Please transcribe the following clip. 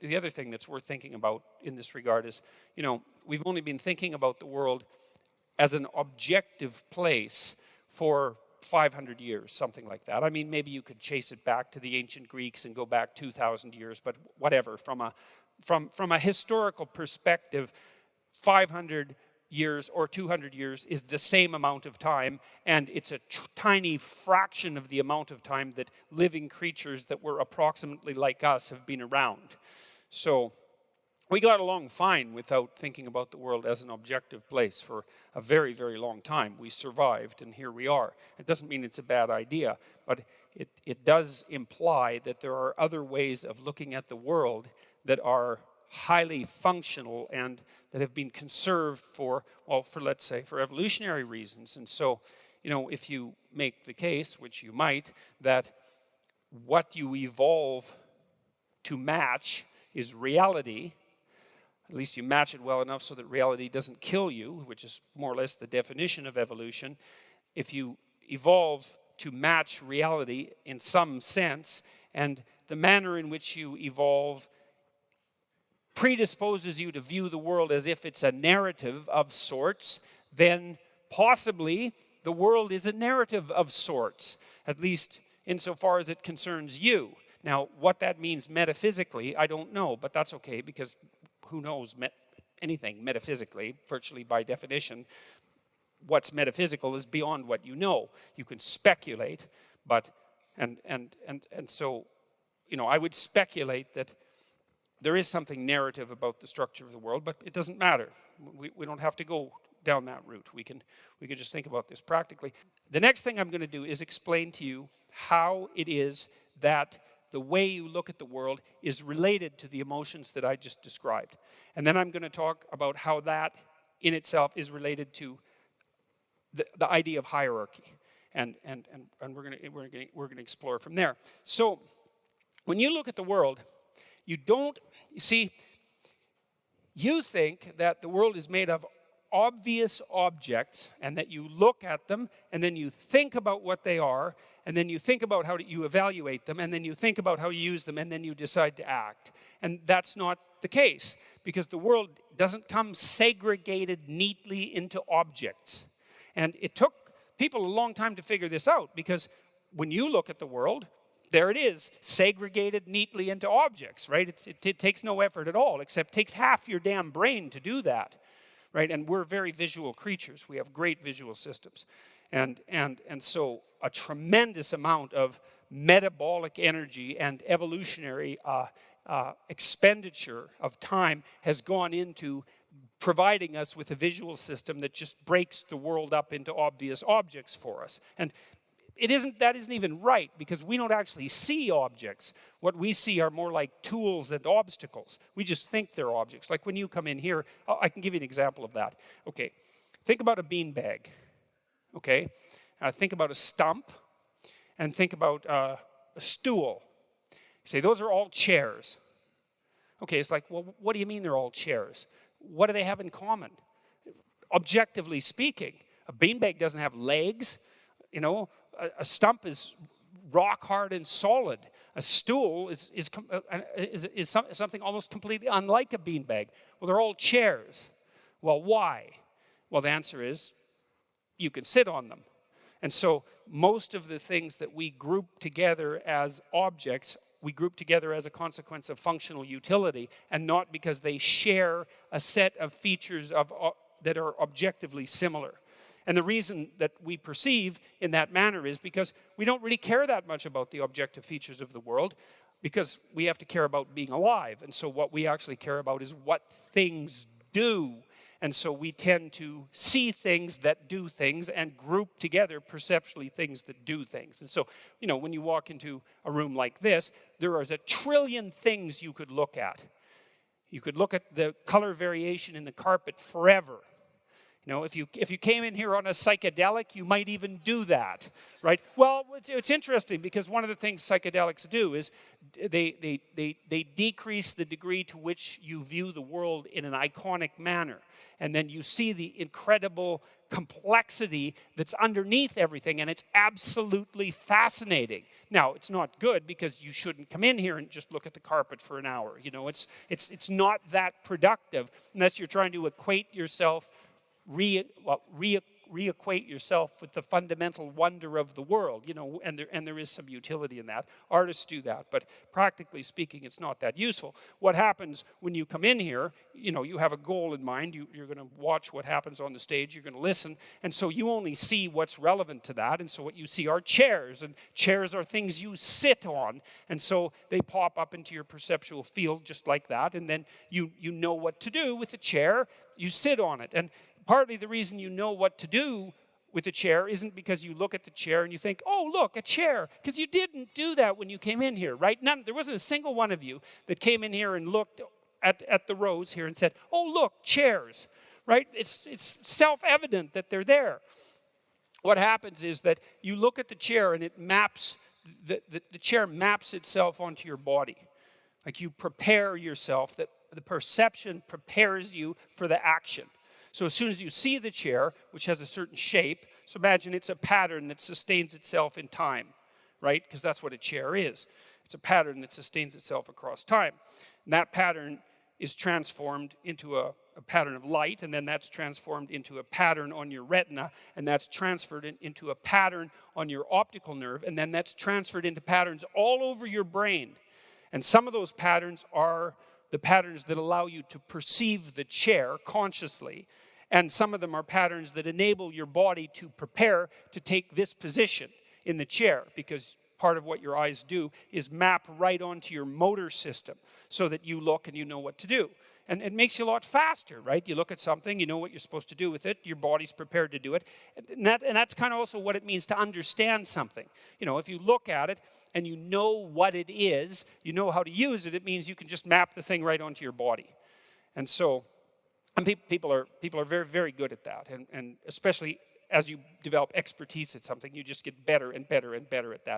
the other thing that's worth thinking about in this regard is, we've only been thinking about the world as an objective place for 500 years, something like that. I mean, maybe you could chase it back to the ancient Greeks and go back 2,000 years, but whatever. From a historical perspective, 500 years or 200 years is the same amount of time, and it's a tiny fraction of the amount of time that living creatures that were approximately like us have been around. So we got along fine without thinking about the world as an objective place for a very, very long time. We survived, and here we are. It doesn't mean it's a bad idea, but it does imply that there are other ways of looking at the world that are highly functional and that have been conserved for let's say, for evolutionary reasons. And so, if you make the case, which you might, that what you evolve to match is reality, at least you match it well enough so that reality doesn't kill you, which is more or less the definition of evolution. If you evolve to match reality in some sense, and the manner in which you evolve predisposes you to view the world as if it's a narrative of sorts, then possibly the world is a narrative of sorts, at least insofar as it concerns you. Now, what that means metaphysically, I don't know, but that's okay, because who knows anything metaphysically, virtually by definition. What's metaphysical is beyond what you know. You can speculate, but, and so, I would speculate that there is something narrative about the structure of the world, but it doesn't matter. We don't have to go down that route. We can just think about this practically. The next thing I'm going to do is explain to you how it is that the way you look at the world is related to the emotions that I just described. And then I'm going to talk about how that in itself is related to the idea of hierarchy. And we're going to explore from there. So when you look at the world, you think that the world is made of obvious objects, and that you look at them, and then you think about what they are, and then you think about how you evaluate them, and then you think about how you use them, and then you decide to act. And that's not the case, because the world doesn't come segregated neatly into objects. And it took people a long time to figure this out, because when you look at the world, there it is, segregated neatly into objects, right? It takes no effort at all, except takes half your damn brain to do that, right? And we're very visual creatures. We have great visual systems. And so a tremendous amount of metabolic energy and evolutionary expenditure of time has gone into providing us with a visual system that just breaks the world up into obvious objects for us. And that isn't even right, because we don't actually see objects. What we see are more like tools and obstacles. We just think they're objects. Like when you come in here, I can give you an example of that. Okay, think about a beanbag. Okay, think about a stump, and think about a stool. You say, those are all chairs. Okay, it's like, well, what do you mean they're all chairs? What do they have in common? Objectively speaking, a beanbag doesn't have legs, A stump is rock hard and solid. A stool is something almost completely unlike a beanbag. Well, they're all chairs. Well, why? Well, the answer is you can sit on them. And so most of the things that we group together as objects, we group together as a consequence of functional utility, and not because they share a set of features that are objectively similar. And the reason that we perceive in that manner is because we don't really care that much about the objective features of the world, because we have to care about being alive. And so what we actually care about is what things do. And so we tend to see things that do things and group together perceptually things that do things. And so, when you walk into a room like this, there is a trillion things you could look at. You could look at the color variation in the carpet forever. You know, if you came in here on a psychedelic, you might even do that, right? Well, it's interesting because one of the things psychedelics do is they decrease the degree to which you view the world in an iconic manner. And then you see the incredible complexity that's underneath everything, and it's absolutely fascinating. Now, it's not good because you shouldn't come in here and just look at the carpet for an hour. You know, it's not that productive unless you're trying to equate yourself reacquaint yourself with the fundamental wonder of the world, you know, and there is some utility in that. Artists do that, but practically speaking, it's not that useful. What happens when you come in here, you know, you have a goal in mind. You're going to watch what happens on the stage. You're going to listen, and so you only see what's relevant to that, and so what you see are chairs, and chairs are things you sit on, and so they pop up into your perceptual field just like that, and then you know what to do with the chair. You sit on it, and partly the reason you know what to do with a chair isn't because you look at the chair and you think, oh, look, a chair. Because you didn't do that when you came in here, right? There wasn't a single one of you that came in here and looked at the rows here and said, oh, look, chairs, right? It's self-evident that they're there. What happens is that you look at the chair and it maps, the chair maps itself onto your body. Like you prepare yourself, that the perception prepares you for the action. So as soon as you see the chair, which has a certain shape, so imagine it's a pattern that sustains itself in time, right? Because that's what a chair is. It's a pattern that sustains itself across time. And that pattern is transformed into a pattern of light, and then that's transformed into a pattern on your retina, and that's transferred into a pattern on your optical nerve, and then that's transferred into patterns all over your brain. And some of those patterns are the patterns that allow you to perceive the chair consciously, and some of them are patterns that enable your body to prepare to take this position in the chair, because part of what your eyes do is map right onto your motor system so that you look and you know what to do. And it makes you a lot faster, right? You look at something, you know what you're supposed to do with it, your body's prepared to do it. And that's kind of also what it means to understand something. You know, if you look at it and you know what it is, you know how to use it, it means you can just map the thing right onto your body. And so, people are very, very good at that. And especially as you develop expertise at something, you just get better and better and better at that.